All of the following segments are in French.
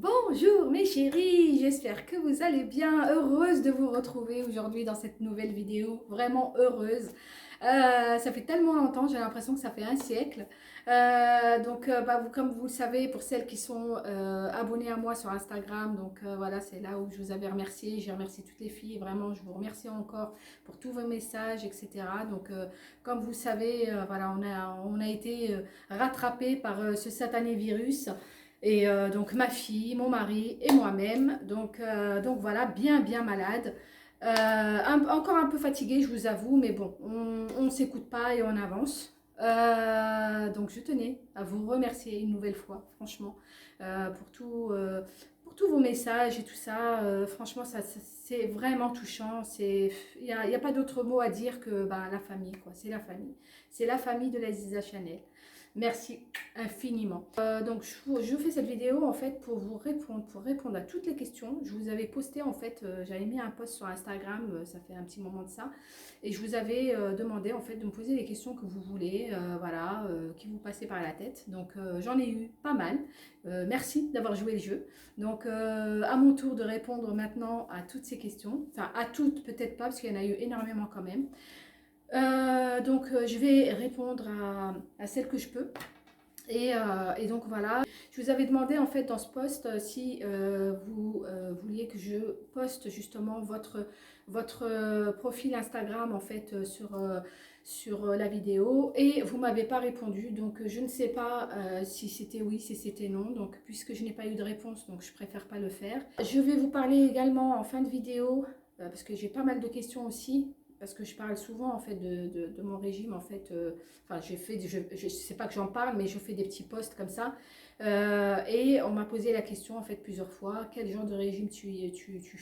Bonjour mes chéris, j'espère que vous allez bien. Heureuse de vous retrouver aujourd'hui dans cette nouvelle vidéo, vraiment heureuse. Ça fait tellement longtemps, j'ai l'impression que ça fait un siècle. Comme vous le savez, pour celles qui sont abonnées à moi sur Instagram, voilà, c'est là où je vous avais remercié. J'ai remercié toutes les filles, vraiment, je vous remercie encore pour tous vos messages, etc. Comme vous savez, voilà, on a été rattrapés par ce satané virus. Donc ma fille, mon mari et moi-même. Donc voilà, bien malade. Encore un peu fatiguée, je vous avoue, mais bon, on ne s'écoute pas et on avance. Donc je tenais à vous remercier une nouvelle fois, franchement, pour tous vos messages et tout ça. Franchement, c'est vraiment touchant. Il y a pas d'autre mot à dire que bah, la famille, quoi. C'est la famille. C'est la famille de l'Aziza Chanel. Merci infiniment. Je fais cette vidéo en fait pour vous répondre, pour répondre à toutes les questions. Je vous avais posté en fait, j'avais mis un post sur Instagram, ça fait un petit moment de ça, et je vous avais demandé en fait de me poser les questions que vous voulez, voilà, qui vous passaient par la tête. J'en ai eu pas mal. Merci d'avoir joué le jeu. À mon tour de répondre maintenant à toutes ces questions, enfin à toutes peut-être pas parce qu'il y en a eu énormément quand même. Je vais répondre à celles que je peux. Et donc voilà, je vous avais demandé en fait dans ce post si vous vouliez que je poste justement votre profil Instagram en fait sur la vidéo et vous m'avez pas répondu, donc je ne sais pas si c'était oui, si c'était non, donc puisque je n'ai pas eu de réponse, donc je préfère pas le faire. Je vais vous parler également en fin de vidéo parce que j'ai pas mal de questions aussi, parce que je parle souvent en fait de mon régime en fait. Enfin, je sais pas que j'en parle, mais je fais des petits posts comme ça. Et on m'a posé la question en fait plusieurs fois, quel genre de régime tu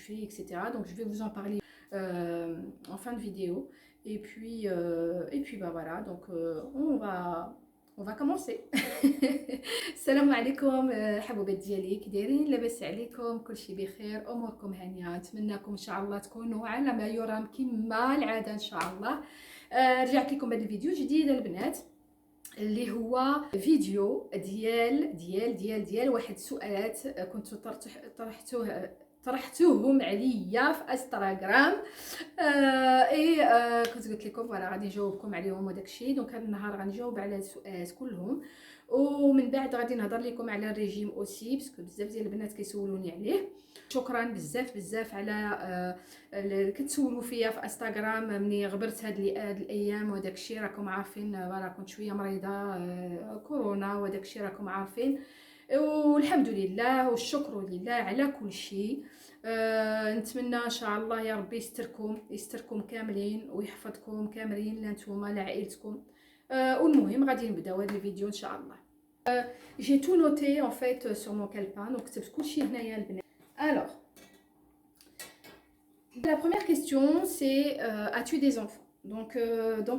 fais, etc. Donc je vais vous en parler en fin de vidéo. Et puis bah voilà, on va commencer. السلام عليكم حبوبات ديالي، كي دايرين؟ لاباس عليكم؟ كلشي بخير؟ اموركم هانيه؟ نتمنىكم ان شاء الله تكونوا على ما يرام كما العاده ان شاء الله. رجعت لكم بهذا الفيديو جديد البنات، اللي هو فيديو ديال واحد السؤالات كنت طرحتوهم عليا في انستغرام. كنت قلت لكم فوالا غادي نجاوبكم عليهم وداك الشيء. دونك هذا النهار غنجاوب على السؤالات كلهم، ومن بعد غادي نهضر لكم على الريجيم اوسي باسكو بزاف ديال البنات كيسولوني عليه. شكرا بزاف على كتسولوا فيا في انستغرام ملي غبرت هاد الايام وداك الشيء، راكم عارفين فوالا كنت شويه مريضه، كورونا وداك الشيء راكم عارفين، والحمد لله والشكر لله على كل شيء. نتمنى ان شاء الله يا ربي يستركم كاملين ويحفظكم كاملين لا نتوما لا عائلتكم. والمهم غادي نبداو هذا الفيديو ان شاء الله. J'ai tout noté en fait sur mon calepin, donc كتبت كلشي هنايا البنات. Alors, la première question c'est as-tu des enfants? Donc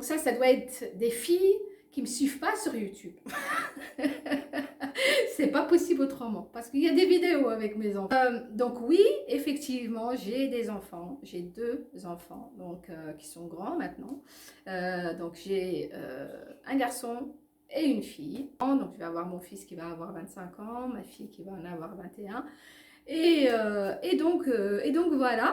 ça doit être des filles qui me suivent pas sur YouTube. C'est pas possible autrement parce qu'il y a des vidéos avec mes enfants. Donc oui, effectivement, j'ai des enfants. J'ai 2 enfants qui sont grands maintenant. Donc j'ai un garçon et une fille. Donc je vais avoir mon fils qui va avoir 25 ans, ma fille qui va en avoir 21. Et donc voilà.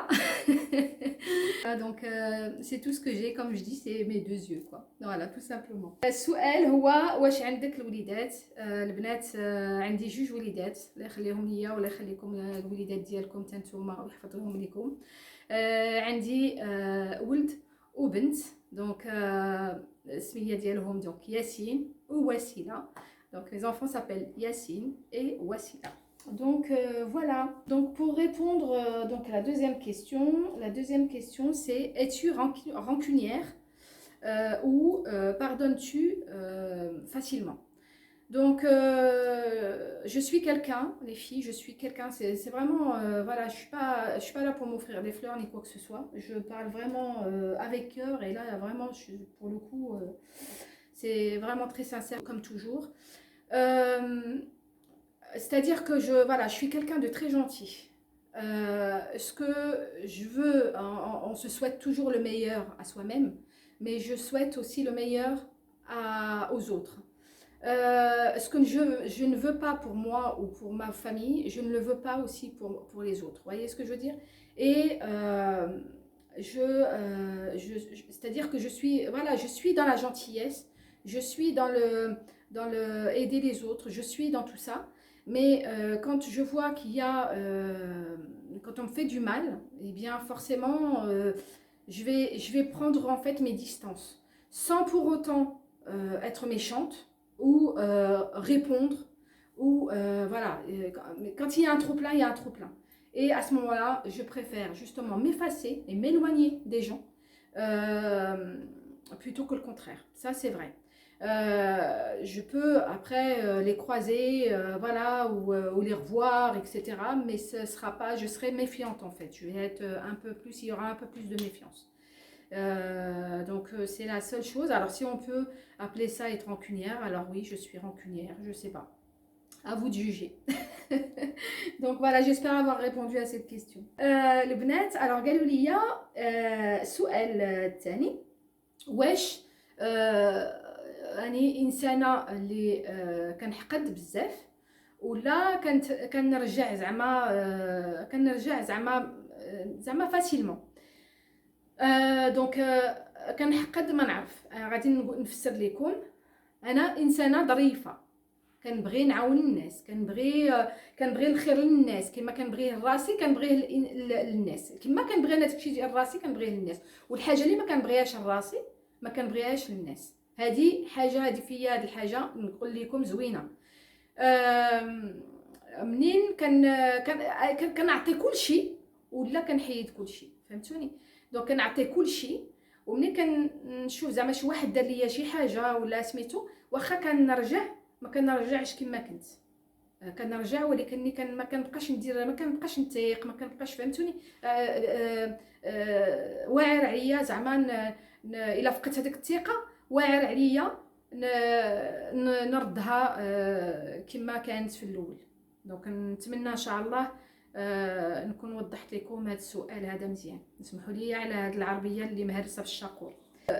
C'est tout ce que j'ai, comme je dis, c'est mes 2 yeux quoi. Voilà, tout simplement. السؤال هو واش عندك الوليدات؟ البنات عندي 2 وليدات، الله يخليهم ليا ولا يخليكم الوليدات ديالكم حتى نتوما ويحفظهم لكم. عندي ولد وبنت، دونك السميه ديالهم دونك ياسين ووسيله. Donc les enfants s'appellent Yacine et Wassila. Voilà. Donc pour répondre à la deuxième question c'est es-tu rancunière ou pardonnes-tu facilement? Je suis quelqu'un, les filles, je suis quelqu'un, c'est vraiment, voilà, je suis pas là pour m'offrir des fleurs ni quoi que ce soit. Je parle vraiment avec cœur et là, vraiment, pour le coup, c'est vraiment très sincère comme toujours. C'est-à-dire que je suis quelqu'un de très gentil. Ce que je veux, on se souhaite toujours le meilleur à soi-même, mais je souhaite aussi le meilleur aux autres. Ce que je ne veux pas pour moi ou pour ma famille, je ne le veux pas aussi pour les autres. Vous voyez ce que je veux dire? Et c'est-à-dire que je suis, voilà, je suis dans la gentillesse, je suis dans le aider les autres, je suis dans tout ça. Mais quand je vois qu'il y a, quand on me fait du mal, eh bien forcément, je vais prendre en fait mes distances, sans pour autant être méchante ou répondre, ou voilà, quand il y a un trop-plein, il y a un trop-plein. Et à ce moment-là, je préfère justement m'effacer et m'éloigner des gens euh, plutôt que le contraire. Ça, c'est vrai. Je peux après les croiser, voilà, ou les revoir, etc. Mais ce sera pas, je serai méfiante en fait. Je vais être un peu plus, il y aura un peu plus de méfiance. Donc c'est la seule chose. Alors si on peut appeler ça être rancunière, alors oui, je suis rancunière, je sais pas. À vous de juger. Donc voilà, j'espère avoir répondu à cette question. البنات alors قالوا لي السؤال الثاني واش راني انسانه اللي كنحقد بزاف ولا كنرجع زعما كنرجع زعما فاسيلمون. دونك كنحقد ما نعرف غادي نفسر لكم. انا انسانه ظريفه كنبغي نعاون الناس كنبغي الخير للناس كما كنبغيه لراسي كنبغيه للناس كما كنبغي انا داكشي ديال راسي كنبغيه للناس والحاجه اللي ما كنبغيهاش لراسي ما كنبغيهاش للناس. هذه حاجه هذه فيا هذه الحاجه نقول لكم زوينه. منين كنعطي كل شيء ولا كنحيد كل شيء فهمتوني. دونك كنعطي كل شيء ومنين كنشوف زعما شي واحد دار ليا شي حاجه ولا سميتو واخا كنرجع ما كنرجعش كما كنت كنرجع ولكن ما كنبقاش ندير ما كنبقاش نتيق ما كنبقاش فهمتوني. واعر عليا زعما الا فقدت هذيك الثقه واعر عليا نردها كما كانت في الاول. دونك نتمنى ان شاء الله نكون وضحت لكم هذا السؤال هذا مزيان. اسمحوا لي على هذه العربيه اللي مهرسه في الشاقور.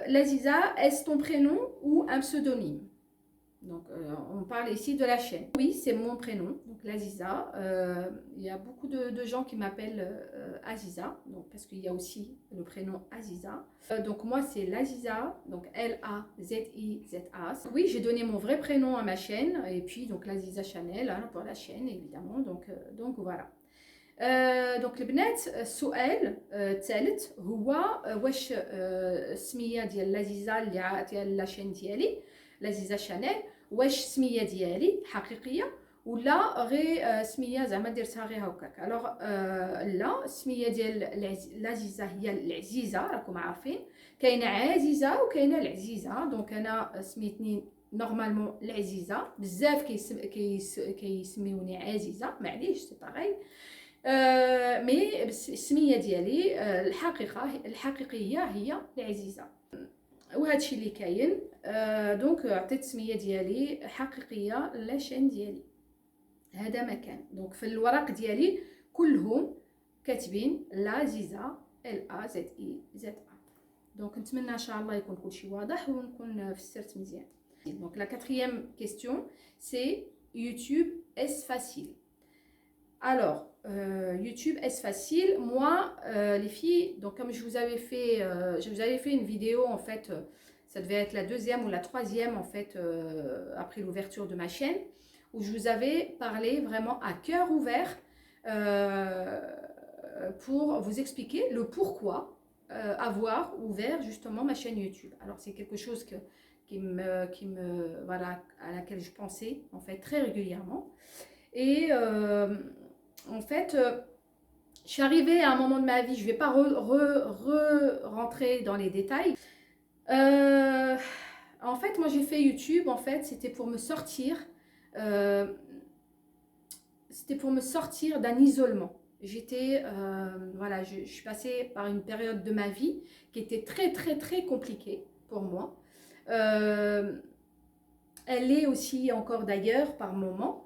لازيزا est ton prénom ou un pseudonyme? Donc, on parle ici de la chaîne. Oui, c'est mon prénom, donc l'Aziza. Il y a beaucoup de gens qui m'appellent Aziza, donc, parce qu'il y a aussi le prénom Aziza. Donc, moi, c'est l'Aziza, donc L-A-Z-I-Z-A. Oui, j'ai donné mon vrai prénom à ma chaîne, et puis donc l'Aziza Chanel, hein, pour la chaîne, évidemment. Donc voilà. دونك البنات السؤال الثالث هو واش السميه ديال لازيزا اللي ديال لاشين ديالي لازيزا شانيل واش السميه ديالي حقيقيه ولا غير سميه زعما درتها غير هكاك. الوغ لا السميه ديال لازيزا هي العزيزه راكم عارفين كاينه عزيزه وكاينه العزيزه. دونك انا سميتني نورمالمون العزيزه بزاف كيسميوني عزيزه معليش سي باغي. مي السميه ديالي الحقيقيه هي العزيزه وهادشي اللي كاين. دونك عطيت السميه ديالي حقيقيه لاشين ديالي هذا ما كان. دونك في الورق ديالي كلهم كاتبين لازيزا LAZIZA. دونك نتمنى ان شاء الله يكون كلشي واضح ونكون فسرت مزيان. دونك لا quatrième question c'est YouTube est-ce facile? Alors, YouTube, est-ce facile? Moi, les filles, donc comme je vous avais fait une vidéo, en fait, ça devait être la deuxième ou la troisième, en fait, après l'ouverture de ma chaîne, où je vous avais parlé vraiment à cœur ouvert pour vous expliquer le pourquoi avoir ouvert justement ma chaîne YouTube. Alors, c'est quelque chose voilà, à laquelle je pensais, en fait, très régulièrement. Et en fait, je suis arrivée à un moment de ma vie, je ne vais pas rentrer dans les détails. En fait, moi j'ai fait YouTube, en fait, c'était pour me sortir d'un isolement. J'étais, voilà, je suis passée par une période de ma vie qui était très très très compliquée pour moi. Elle est aussi encore d'ailleurs par moments.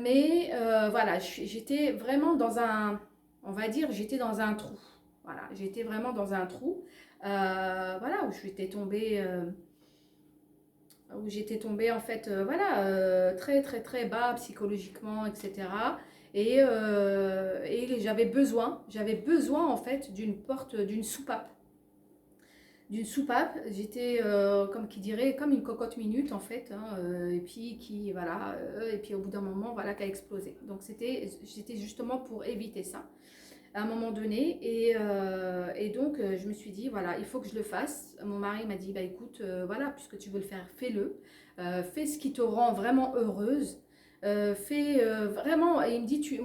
Mais voilà, j'étais vraiment dans un, on va dire, j'étais dans un trou. Voilà, j'étais vraiment dans un trou. Voilà, où j'étais tombée, où j'étais tombée en fait, voilà, très très très bas psychologiquement, etc. Et j'avais besoin en fait d'une porte, d'une soupape. J'étais, comme qui dirait, comme une cocotte minute en fait, hein, et puis qui, voilà, et puis au bout d'un moment, voilà, qui a explosé. Donc j'étais justement pour éviter ça à un moment donné, et donc je me suis dit, voilà, il faut que je le fasse. Mon mari m'a dit, bah écoute, voilà, puisque tu veux le faire, fais-le. Fais ce qui te rend vraiment heureuse. Fais vraiment, et il me dit,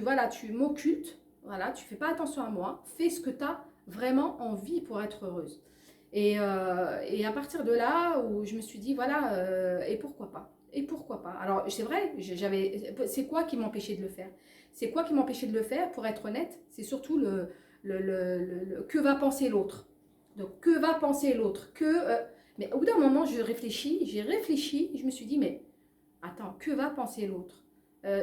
voilà, tu m'occultes, voilà, tu fais pas attention à moi, fais ce que tu as vraiment envie pour être heureuse. Et à partir de là, où je me suis dit, voilà, et pourquoi pas? Et pourquoi pas? Alors, c'est vrai, c'est quoi qui m'empêchait de le faire? C'est quoi qui m'empêchait de le faire, pour être honnête? C'est surtout que va penser l'autre. Donc, que va penser l'autre? Mais au bout d'un moment, j'ai réfléchi, et je me suis dit, mais attends, que va penser l'autre?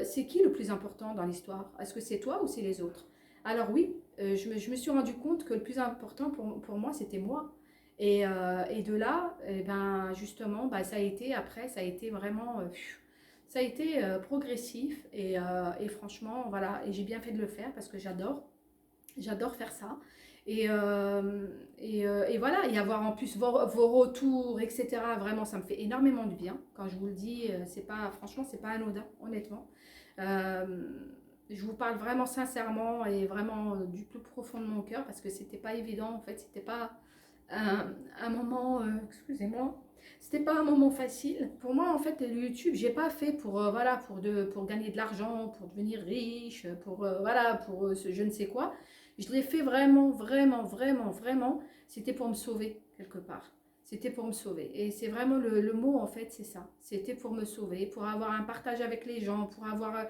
C'est qui le plus important dans l'histoire? Est-ce que c'est toi ou c'est les autres? Alors oui, je me suis rendu compte que le plus important pour moi, c'était moi. Et de là, eh ben, justement, bah, ça a été vraiment, ça a été progressif. Et franchement, voilà, et j'ai bien fait de le faire parce que j'adore faire ça. Et voilà, et avoir en plus vos retours, etc. Vraiment, ça me fait énormément de bien. Quand je vous le dis, franchement, c'est pas anodin, honnêtement. Euh, je vous parle vraiment sincèrement et vraiment du plus profond de mon cœur, parce que c'était pas évident, en fait, c'était pas un moment, excusez-moi, c'était pas un moment facile. Pour moi, en fait, le YouTube, j'ai pas fait voilà, pour gagner de l'argent, pour devenir riche, voilà, je ne sais quoi. Je l'ai fait vraiment, vraiment, vraiment, vraiment. C'était pour me sauver, quelque part. C'était pour me sauver. Et c'est vraiment le mot, en fait, c'est ça. C'était pour me sauver, pour avoir un partage avec les gens, pour avoir...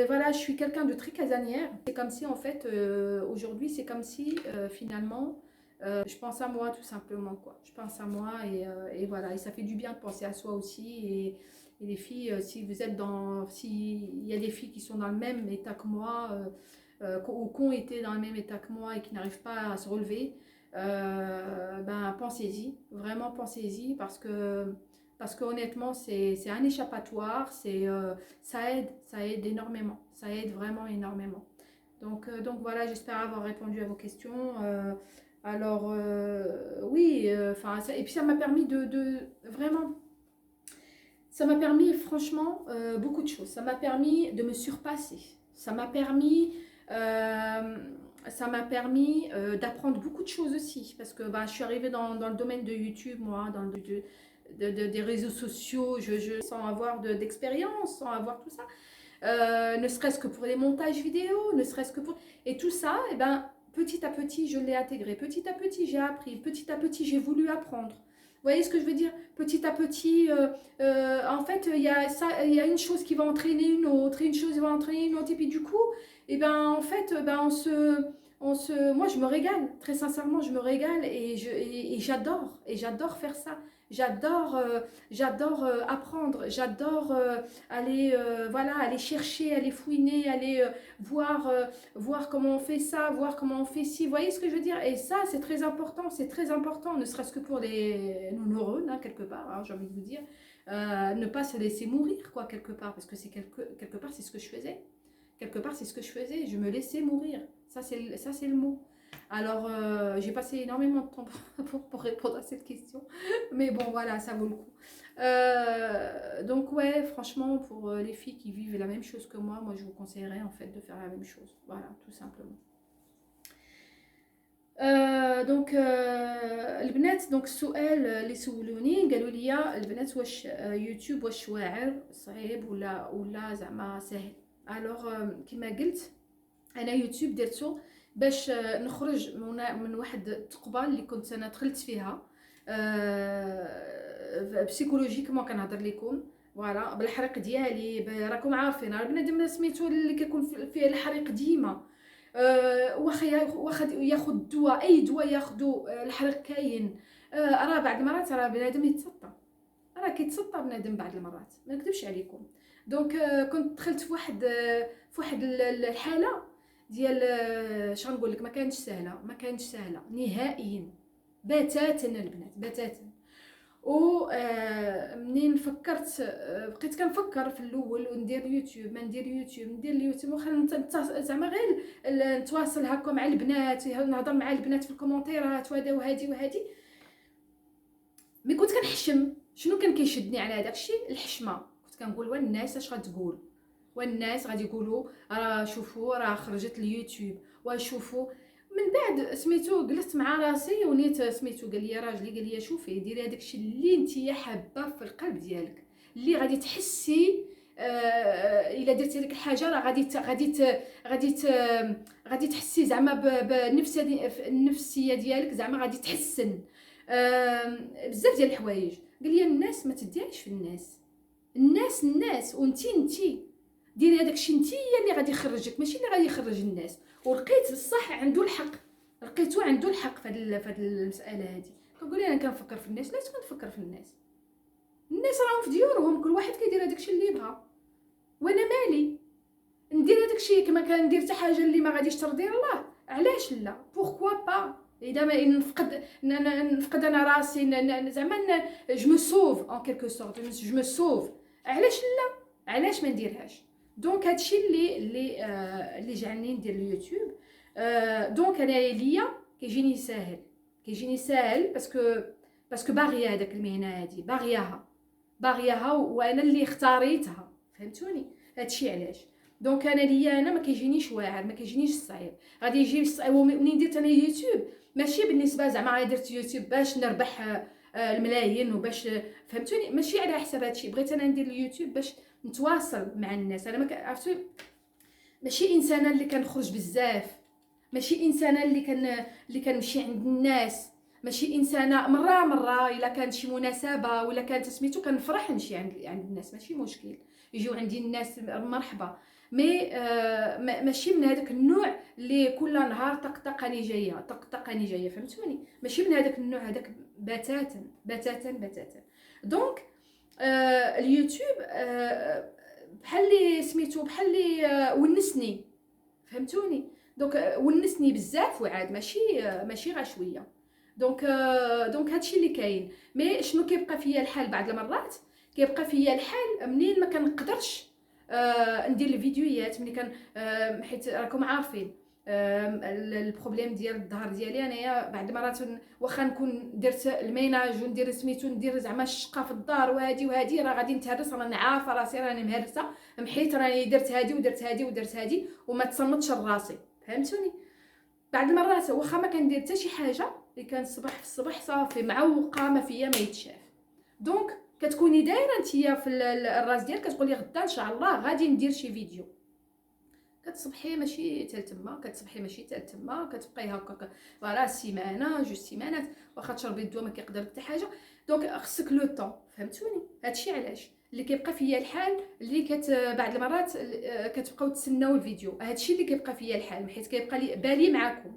voilà, je suis quelqu'un de très casanière. C'est comme si, en fait, aujourd'hui, c'est comme si, finalement, je pense à moi, tout simplement, quoi. Je pense à moi, et voilà. Et ça fait du bien de penser à soi aussi. Et les filles, s'il y a des filles qui sont dans le même état que moi, ou qui ont été dans le même état que moi et qui n'arrivent pas à se relever, ben pensez-y, vraiment pensez-y, parce que honnêtement c'est un échappatoire, ça aide énormément, ça aide vraiment énormément. Donc voilà, j'espère avoir répondu à vos questions. Alors oui, enfin et puis ça m'a permis vraiment, ça m'a permis franchement beaucoup de choses. Ça m'a permis de me surpasser. Ça m'a permis, euh, d'apprendre beaucoup de choses aussi. Parce que bah, je suis arrivée dans le domaine de YouTube, moi, dans des réseaux sociaux, sans avoir d'expérience, sans avoir tout ça. Ne serait-ce que pour les montages vidéo, ne serait-ce que pour... Et tout ça, et ben, petit à petit, je l'ai intégré. Petit à petit, j'ai appris. Petit à petit, j'ai voulu apprendre. Vous voyez ce que je veux dire? Petit à petit, en fait, il y a une chose qui va entraîner une autre, et une chose va entraîner une autre. Et puis du coup, et ben, en fait, ben, moi, je me régale. Très sincèrement, je me régale, et j'adore faire ça. J'adore, apprendre. J'adore voilà, aller chercher, aller fouiner, aller voir comment on fait ça, voir comment on fait ci. Vous voyez ce que je veux dire? Et ça, c'est très important, ne serait-ce que pour nos neurones, hein, quelque part, hein, j'ai envie de vous dire. Ne pas se laisser mourir, quoi, quelque part, parce que quelque part, c'est ce que je faisais. Quelque part, c'est ce que je faisais, je me laissais mourir. Ça, c'est le mot. Alors, j'ai passé énormément de temps pour répondre à cette question. Mais bon, voilà, ça vaut le coup. Donc, ouais, franchement, pour les filles qui vivent la même chose que moi je vous conseillerais en fait de faire la même chose. Voilà, tout simplement. دونك البنات، دونك السؤال اللي سولوني قالوا لي البنات واش يوتيوب واش واعر صعيب ولا زعما سهل. الوغ كما قلت انا يوتيوب درتو باش نخرج من واحد الثقبه اللي كنت انا دخلت فيها بسيكولوجيكمون كنهضر لكم، فوالا، بالحريق ديالي. راكم عارفين بنادم سميتو اللي كيكون فيه الحريق ديما، واخا ياخذ دواء، اي دواء ياخذو الحريق كاين. راه بعض المرات راه بنادم يتسطى، راه كيتسطى بنادم بعض المرات، ما نكذبش عليكم. دونك كنت دخلت في واحد الحاله ديال شنو نقول لك، ما كانتش سهله نهائيا، بتاتا البنات، بتاتا. و منين فكرت بقيت كنفكر في الاول وندير يوتيوب، ما ندير يوتيوب، ندير اليوتيوب واخا زعما غير نتواصل هكا مع البنات، نهضر مع البنات في الكومونتيرات وهذا وهادي. مي كنت كنحشم. شنو كان كيشدني على داكشي؟ الحشمه. كنت كنقول والناس اش غتقول، والناس غادي يقولوا راه شوفوا راه خرجت اليوتيوب، وشوفوا. من بعد سميتو جلست مع راسي ونيت سميتو قال لي راجلي، قال لي شوفي ديري هذاك الشيء اللي نتيا حابه في القلب ديالك، اللي غادي تحسي الا درتي ديك الحاجه راه غادي تحسي زعما بالنفسيه ديالك زعما غادي تحسن. بزاف ديال الحوايج. قال لي الناس ما تديريش في الناس، الناس وانتي ديري هذاك الشيء نتيا اللي غادي يخرجك، ماشي اللي غادي يخرج الناس. ولقيت بصح عنده الحق، لقيتو عنده الحق في هذه المساله هذه. كنقول انا كنفكر في الناس، علاش كنفكر في الناس؟ الناس راهم في ديورهم، كل واحد كيدير هذاك الشيء اللي يبغى، وانا مالي ندير هذاك الشيء كما كندير حتى حاجه اللي ما غاديش ترضي الله. علاش لا؟ بوركوا با؟ اذا ما نفقد انا راسي زعما جو مو سوف ان كيلكو سورت، جو مو سوف. علاش لا؟ علاش ما نديرهاش؟ دونك هادشي اللي جعلني ندير اليوتيوب. دونك انا ليا كيجيني ساهل باسكو باغيه هذاك المهنه هذه، باغياها وانا اللي اختاريتها، فهمتوني؟ هادشي علاش. دونك انا ليا انا ما كيجينيش واعر، ما كيجينيش صعيب. غادي يجي صعيب منين درت انا يوتيوب، ماشي بالنسبه زعما درت يوتيوب باش نربح الملايين وباش، فهمتوني؟ ماشي على حساب هادشي. بغيت انا ندير اليوتيوب باش نتواصل مع الناس. انا ما عرفتوا، ماشي انسانه اللي كنخرج بزاف، ماشي انسانه اللي كنمشي عند الناس، ماشي انسانه مره الا كانت شي مناسبه ولا كانت سميتو كنفرح نمشي عند الناس، ماشي مشكل يجيو عندي الناس مرحبا. مي ماشي من هذاك النوع اللي كل نهار طقطقاني جايه، فهمتوني؟ ماشي من هذاك النوع هذاك بتاتا. دونك اليوتيوب بحال اللي سميتو بحال اللي ونسني، فهمتوني؟ دونك ونسني بزاف وعاد ماشي غير شويه. دونك هادشي اللي كاين. مي شنو كيبقى فيا الحال بعض المرات؟ كيبقى فيا الحال منين ما كنقدرش ندير الفيديوهات، ملي كان حيت راكم عارفين البروبليم ديال الظهر ديالي انايا. بعض المرات واخا نكون درت الميناج وندير سميتو ندير زعما الشقه في الدار وهادي راه غادي نتهرس، راني عارفه راسي راني مهرسه، حيت راني درت هادي ودرت هادي وما تصنتش لراسي، فهمتوني؟ بعض المرات واخا ما كندير حتى شي حاجه اللي كان الصباح في الصباح صافي معوقه ما فيا ما يتشاف. دونك كتكوني دايره نتيا في الراس ديالك كتقولي غدا ان شاء الله غادي ندير شي فيديو، كتصبحي ماشي تما، كتبقاي هكاك فوالا سيمانه جوج سيمانات واخا تشربي الدواء ما كيقدر لك حتى حاجه. دونك خصك لو طون، فهمتوني؟ هادشي علاش اللي كيبقى فيا الحال اللي بعض المرات كتبقاو تسناو الفيديو. هادشي اللي كيبقى فيا الحال حيت كيبقى لي بالي معكم.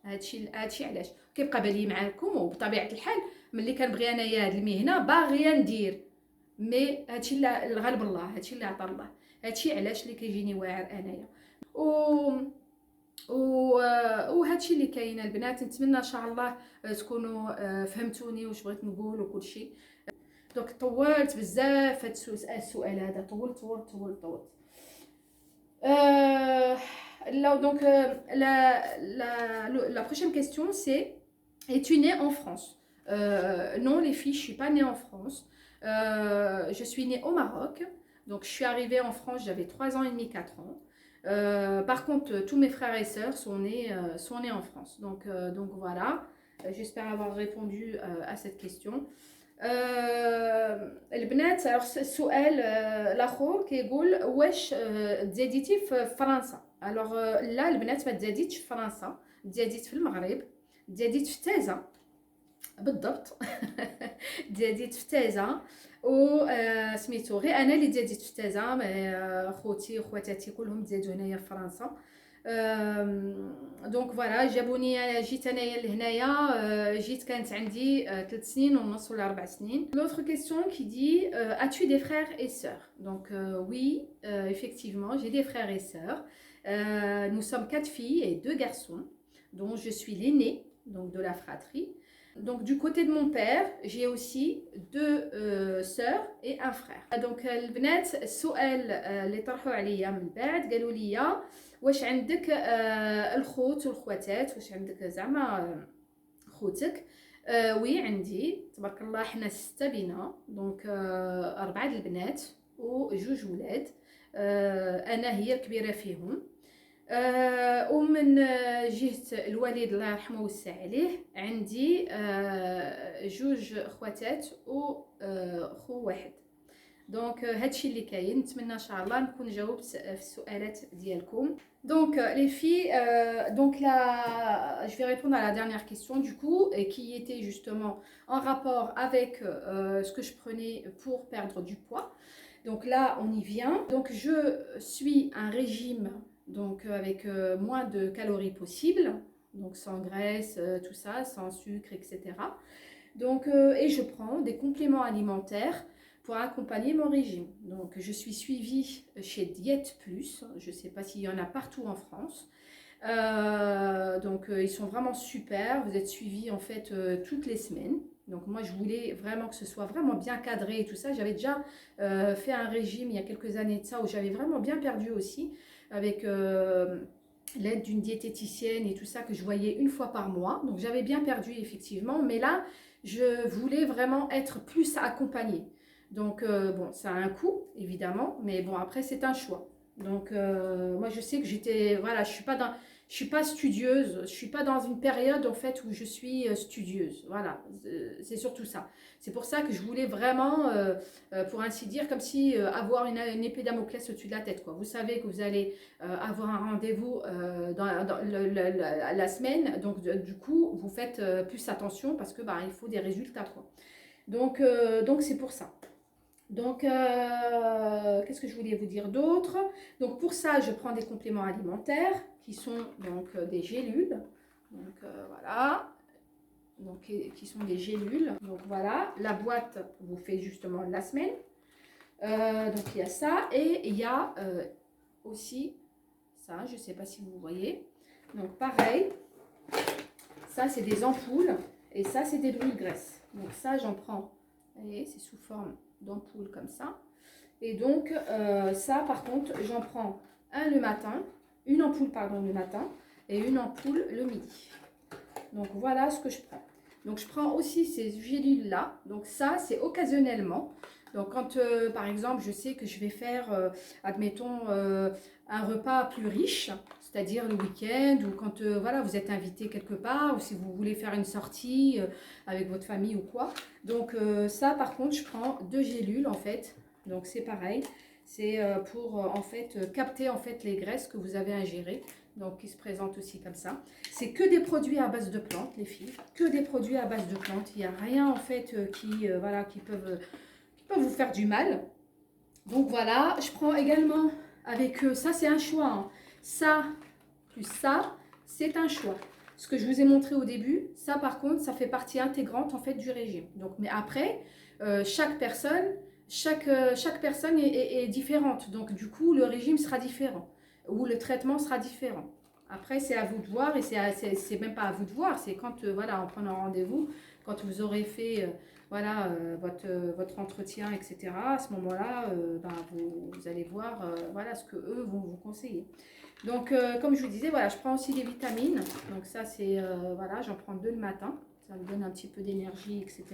هادشي علاش كيبقى بالي معكم. وبطبيعه الحال ملي كنبغي انايا هاد المهنه باغيه ندير، مي هادشي اللي الغالب الله، هادشي اللي عطا الله، هادشي علاش اللي كيجيني واعر انايا. وهادشي اللي كاين البنات. نتمنى ان شاء الله تكونوا فهمتوني واش بغيت نقول وكل شيء. دونك طولت بزاف هاد السؤال هذا، طولت. là donc la prochaine question c'est: es-tu née en France? Non les filles, je suis pas née en France. Je suis née au Maroc. Donc je suis arrivée en France, j'avais 3 ans et demi, 4 ans. Par contre, tous mes frères et sœurs sont nés en France. Donc voilà, j'espère avoir répondu à cette question. البنات السؤال الاخر كيقول واش تزاديتي في فرنسا؟ الوغ لا البنات ما تزاديتش في فرنسا، تزاديت في المغرب، تزاديت في تازا بالضبط. تزاديت في تازا و سميتو غير انا اللي تزاديت في تازا، خوتي وخواتاتي كلهم تزادوا هنايا في فرنسا. دونك فوالا جابوني، جيت انايا لهنايا، جيت كانت عندي 3 سنين ونص ولا 4 سنين. L'autre question qui dit as-tu des frères et sœurs? Donc oui, effectivement, j'ai des frères et sœurs. Nous sommes 4 filles et 2 garçons, dont je suis l'aînée donc de la fratrie. Donc du côté de mon père, j'ai aussi deux sœurs et un frère. Donc البنات السؤال اللي طرحوا عليا من بعد قالوا لي واش عندك الخوت والخواتات، واش عندك زعما خوتك؟ وي عندي تبارك الله، حنا 6 بينا، دونك 4 البنات وجوج ولاد. انا هي الكبيره فيهم. ومن جهة الوالد الله يرحمه ويوسع عليه عندي جوج خواتات وخو واحد. دونك هادشي اللي كاين. نتمنى ان شاء الله نكون جاوبت في السؤالات ديالكم. Donc les filles, donc là, je vais répondre à la dernière question du coup, et qui était justement en rapport avec ce que je prenais pour perdre du poids. Donc là, on y vient. Donc je suis un régime donc avec moins de calories possible, donc sans graisse, tout ça, sans sucre, etc. Donc, et je prends des compléments alimentaires pour accompagner mon régime. Donc je suis suivie chez Diète Plus, je ne sais pas s'il y en a partout en France. Ils sont vraiment super, vous êtes suivis en fait toutes les semaines. Donc moi je voulais vraiment que ce soit vraiment bien cadré et tout ça. J'avais déjà fait un régime il y a quelques années de ça où j'avais vraiment bien perdu aussi, avec l'aide d'une diététicienne et tout ça que je voyais une fois par mois. Donc j'avais bien perdu effectivement, mais là je voulais vraiment être plus accompagnée. Donc bon, ça a un coût évidemment, mais bon après c'est un choix. Donc moi je sais que j'étais, voilà, je suis pas studieuse, je suis pas dans une période en fait où je suis studieuse, voilà, c'est surtout ça. C'est pour ça que je voulais vraiment, pour ainsi dire, comme si avoir une épée Damoclès au-dessus de la tête, quoi. Vous savez que vous allez avoir un rendez-vous dans la semaine, donc du coup vous faites plus attention parce que bah, il faut des résultats, quoi. Donc c'est pour ça. Donc, qu'est-ce que je voulais vous dire d'autre? Donc, pour ça, je prends des compléments alimentaires qui sont donc des gélules. Donc, voilà. Donc, qui sont des gélules. Donc, voilà. La boîte vous fait justement la semaine. Donc, il y a ça. Et il y a aussi ça. Je ne sais pas si vous voyez. Donc, pareil. Ça, c'est des ampoules. Et ça, c'est des brûle-graisse. Donc, ça, j'en prends. Vous voyez, c'est sous forme d'ampoule comme ça. Et donc ça par contre j'en prends un le matin, une ampoule pardon le matin et une ampoule le midi. Donc voilà ce que je prends. Donc je prends aussi ces gélules là, donc ça c'est occasionnellement. Donc quand par exemple je sais que je vais faire admettons un repas plus riche, c'est-à-dire le week-end ou quand voilà, vous êtes invité quelque part ou si vous voulez faire une sortie avec votre famille ou quoi. Donc ça par contre je prends 2 gélules en fait, donc c'est pareil, c'est pour en fait capter en fait les graisses que vous avez ingérées, donc qui se présentent aussi comme ça. C'est que des produits à base de plantes les filles, que des produits à base de plantes, il n'y a rien en fait voilà, qui peuvent vous faire du mal. Donc voilà, je prends également avec ça, c'est un choix, hein. Ça plus ça, c'est un choix. Ce que je vous ai montré au début, ça par contre, ça fait partie intégrante en fait du régime. Donc, mais après, chaque personne est différente. Donc du coup, le régime sera différent ou le traitement sera différent. Après, c'est à vous de voir et c'est même pas à vous de voir. C'est quand, voilà, en prenant rendez-vous, quand vous aurez fait voilà, votre entretien, etc. À ce moment-là, vous allez voir voilà, ce que eux vont vous conseiller. Donc, comme je vous disais, voilà, je prends aussi des vitamines. Donc ça, c'est, voilà, j'en prends 2 le matin. Ça me donne un petit peu d'énergie, etc.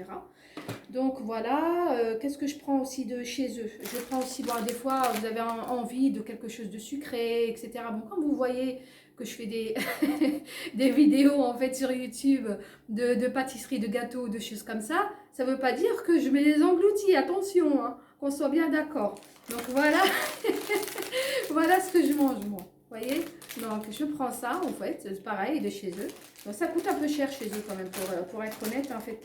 Donc voilà, qu'est-ce que je prends aussi de chez eux? Je prends aussi, bon, des fois, vous avez envie de quelque chose de sucré, etc. Bon, quand vous voyez que je fais des, des vidéos en fait sur YouTube de pâtisserie, de gâteaux, de choses comme ça ne veut pas dire que je me les engloutis, attention, hein, qu'on soit bien d'accord. Donc voilà, voilà ce que je mange moi. Vous voyez, donc je prends ça en fait, c'est pareil de chez eux. Donc ça coûte un peu cher chez eux quand même, pour être honnête. En fait,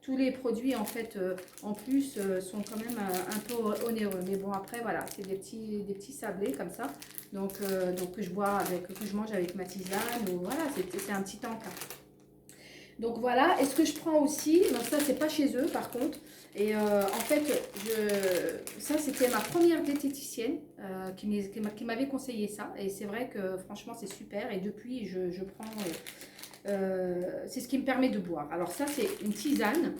tous les produits en fait en plus sont quand même un peu onéreux. Mais bon après voilà, c'est des petits sablés comme ça. Donc que je bois avec, que je mange avec ma tisane. Ou voilà, c'est un petit encas. Donc voilà, et ce que je prends aussi, donc ça c'est pas chez eux par contre, et en fait, ça c'était ma première diététicienne qui m'avait conseillé ça, et c'est vrai que franchement c'est super, et depuis je prends c'est ce qui me permet de boire. Alors ça, c'est une tisane.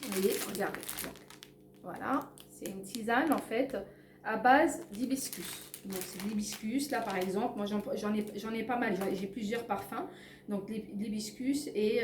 Vous voyez, regardez. Donc, voilà, c'est une tisane en fait à base d'hibiscus. Donc c'est de l'hibiscus. Là par exemple, moi j'en ai pas mal. J'ai plusieurs parfums. Donc l'hibiscus et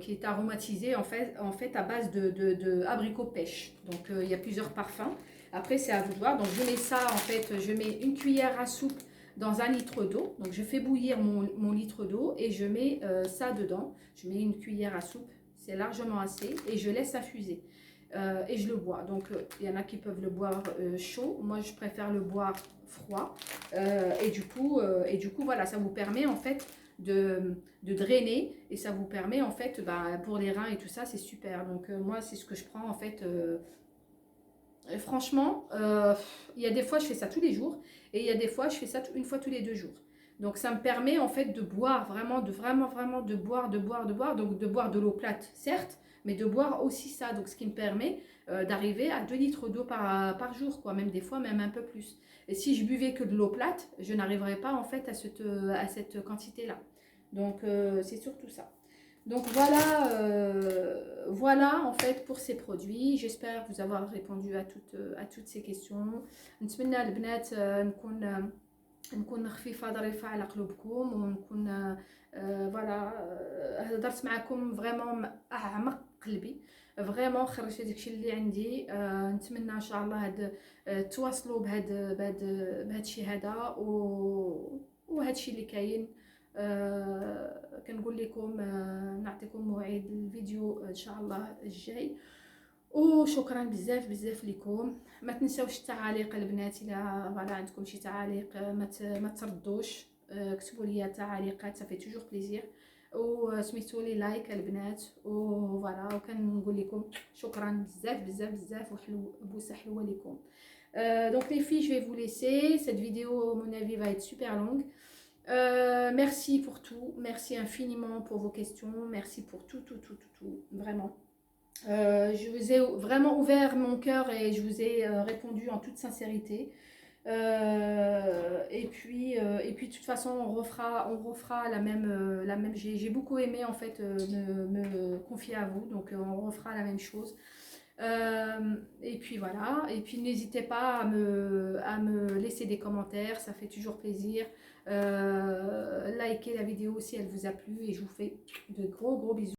qui est aromatisé en fait à base de abricot pêche. Donc il y a plusieurs parfums. Après c'est à vous de voir. Donc je mets ça en fait, je mets une cuillère à soupe dans 1 litre d'eau. Donc je fais bouillir mon litre d'eau et je mets ça dedans. Je mets une cuillère à soupe, c'est largement assez et je laisse infuser. Et je le bois. Donc il y en a qui peuvent le boire chaud. Moi je préfère le boire froid. Et du coup voilà, ça vous permet en fait de drainer et ça vous permet en fait pour les reins et tout ça, c'est super. Donc moi c'est ce que je prends en fait. Et franchement, il y a des fois je fais ça tous les jours et il y a des fois je fais ça une fois tous les 2 jours. Donc ça me permet en fait de boire vraiment, vraiment de boire, donc de boire de l'eau plate, certes, mais de boire aussi ça. Donc ce qui me permet d'arriver à 2 litres d'eau par jour, quoi, même des fois, même un peu plus. Et si je buvais que de l'eau plate, je n'arriverais pas en fait à cette quantité-là. Donc c'est surtout ça. Donc voilà, voilà en fait pour ces produits. J'espère vous avoir répondu à toutes ces questions. نتمنى البنات نكون خفيفة ظريفة على قلوبكم ونكون فوالا هضرت معكم فريمون أعمق قلبي فريمون خرجت داكشي اللي عندي. نتمنى ان شاء الله تواصلوا بهاد الشيء هذا وهاد الشيء اللي كاين. كنقول لكم نعطيكم موعد الفيديو ان شاء الله الجاي. وشكرا بزاف لكم. ما تنساوش التعاليق البنات، الا فوالا عندكم شي تعاليق ما تردوش، كتبوا لي تعاليقات صافي توجور بليزير. وسميتوا لي لايك البنات وفوالا. وكنقول لكم شكرا بزاف وحلو بوسه حلوه لكم. Donc les filles, je vais vous laisser. Cette vidéo, à mon avis, va être super longue. Merci pour tout, merci infiniment pour vos questions, merci pour tout, vraiment. Je vous ai vraiment ouvert mon cœur et je vous ai répondu en toute sincérité. Et puis de toute façon on refera la même. J'ai beaucoup aimé en fait me confier à vous, donc on refera la même chose. Et puis voilà, et puis n'hésitez pas à me laisser des commentaires, ça fait toujours plaisir. Likez la vidéo si elle vous a plu et je vous fais de gros bisous.